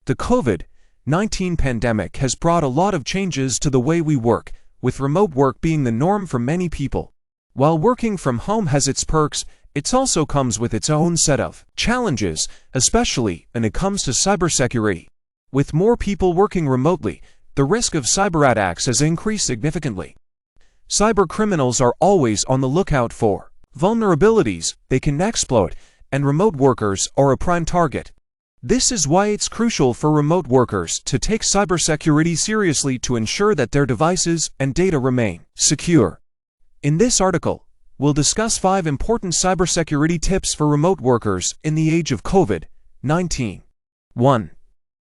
The COVID-19 pandemic has brought a lot of changes to the way we work, with remote work being the norm for many people. While working from home has its perks, it also comes with its own set of challenges, especially when it comes to cybersecurity. With more people working remotely, the risk of cyberattacks has increased significantly. Cybercriminals are always on the lookout for vulnerabilities they can exploit, and remote workers are a prime target. This is why it's crucial for remote workers to take cybersecurity seriously to ensure that their devices and data remain secure. In this article, we'll discuss 5 important cybersecurity tips for remote workers in the age of COVID-19. 1.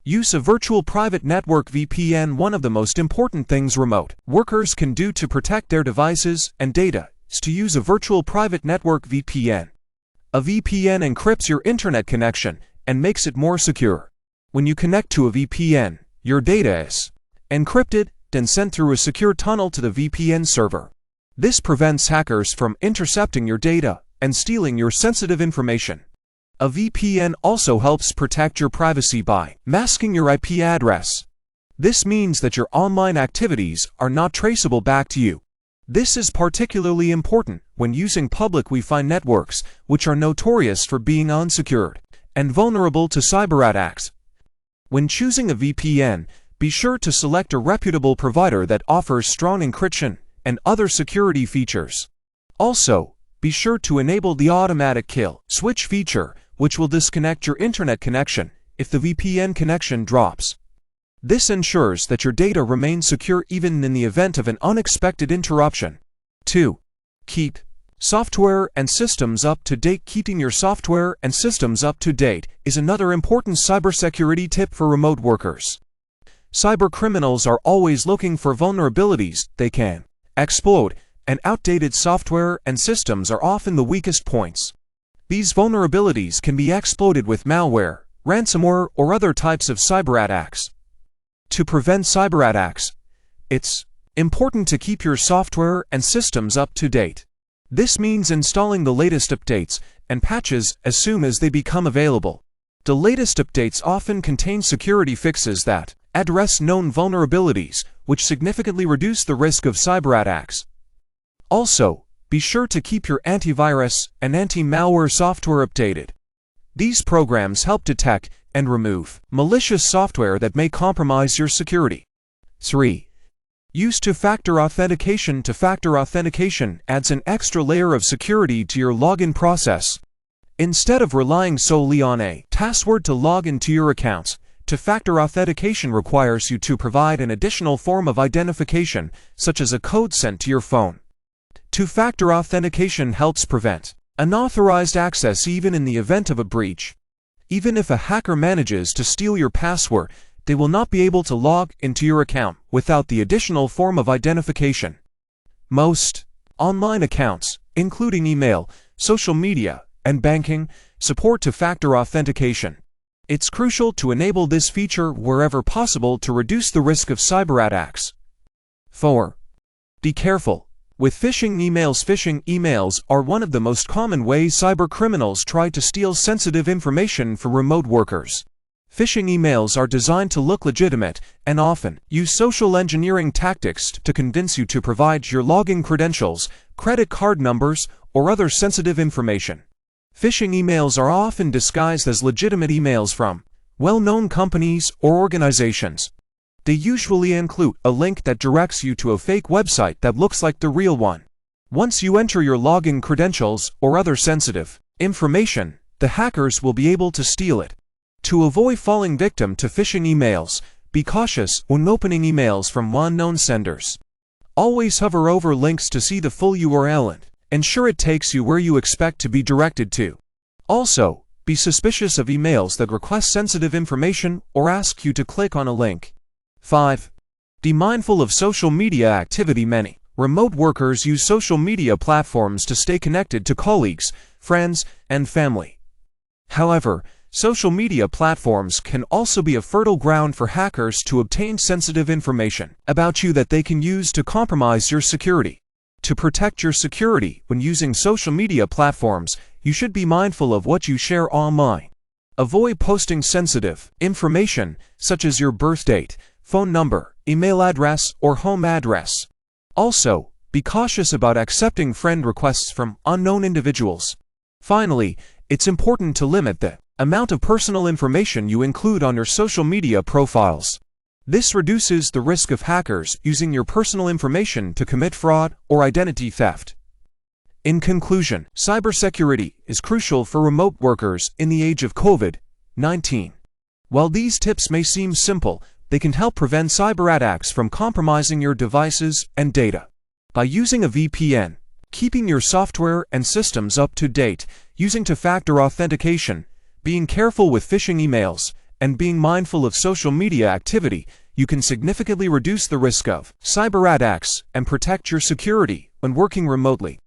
Use a virtual private network VPN. One of the most important things remote workers can do to protect their devices and data is to use a virtual private network VPN. A VPN encrypts your internet connection and makes it more secure. When you connect to a VPN, your data is encrypted and sent through a secure tunnel to the VPN server. This prevents hackers from intercepting your data and stealing your sensitive information. A VPN also helps protect your privacy by masking your IP address. This means that your online activities are not traceable back to you. This is particularly important when using public Wi-Fi networks, which are notorious for being unsecured and vulnerable to cyberattacks. When choosing a VPN, be sure to select a reputable provider that offers strong encryption and other security features. Also, be sure to enable the automatic kill switch feature, which will disconnect your internet connection if the VPN connection drops. This ensures that your data remains secure even in the event of an unexpected interruption. 2. Keep software and systems up to date. Keeping your software and systems up to date is another important cybersecurity tip for remote workers. Cybercriminals are always looking for vulnerabilities they can exploit, and outdated software and systems are often the weakest points. These vulnerabilities can be exploited with malware, ransomware, or other types of cyberattacks. To prevent cyberattacks, it's important to keep your software and systems up to date. This means installing the latest updates and patches as soon as they become available. The latest updates often contain security fixes that address known vulnerabilities, which significantly reduce the risk of cyberattacks. Also, be sure to keep your antivirus and anti-malware software updated. These programs help detect and remove malicious software that may compromise your security. 3. Use two-factor authentication. Two-factor authentication adds an extra layer of security to your login process. Instead of relying solely on a password to log into your accounts, two-factor authentication requires you to provide an additional form of identification, such as a code sent to your phone. Two-factor authentication helps prevent unauthorized access even in the event of a breach. Even if a hacker manages to steal your password, they will not be able to log into your account without the additional form of identification. Most online accounts, including email, social media, and banking, support two-factor authentication. It's crucial to enable this feature wherever possible to reduce the risk of cyberattacks. 4. Be careful with phishing emails. Phishing emails are one of the most common ways cybercriminals try to steal sensitive information from remote workers. Phishing emails are designed to look legitimate and often use social engineering tactics to convince you to provide your login credentials, credit card numbers, or other sensitive information. Phishing emails are often disguised as legitimate emails from well-known companies or organizations. They usually include a link that directs you to a fake website that looks like the real one. Once you enter your login credentials or other sensitive information, the hackers will be able to steal it. To avoid falling victim to phishing emails, be cautious when opening emails from unknown senders. Always hover over links to see the full URL and ensure it takes you where you expect to be directed to. Also, be suspicious of emails that request sensitive information or ask you to click on a link. 5. Be mindful of social media activity. Many remote workers use social media platforms to stay connected to colleagues, friends, and family. However, social media platforms can also be a fertile ground for hackers to obtain sensitive information about you that they can use to compromise your security. To protect your security when using social media platforms, you should be mindful of what you share online. Avoid posting sensitive information, such as your birth date, phone number, email address, or home address. Also, be cautious about accepting friend requests from unknown individuals. Finally, it's important to limit the amount of personal information you include on your social media profiles. This reduces the risk of hackers using your personal information to commit fraud or identity theft. In conclusion, cybersecurity is crucial for remote workers in the age of COVID-19. While these tips may seem simple, they can help prevent cyber attacks from compromising your devices and data. By using a VPN, keeping your software and systems up to date, using two-factor authentication, being careful with phishing emails, and being mindful of social media activity, you can significantly reduce the risk of cyber attacks and protect your security when working remotely.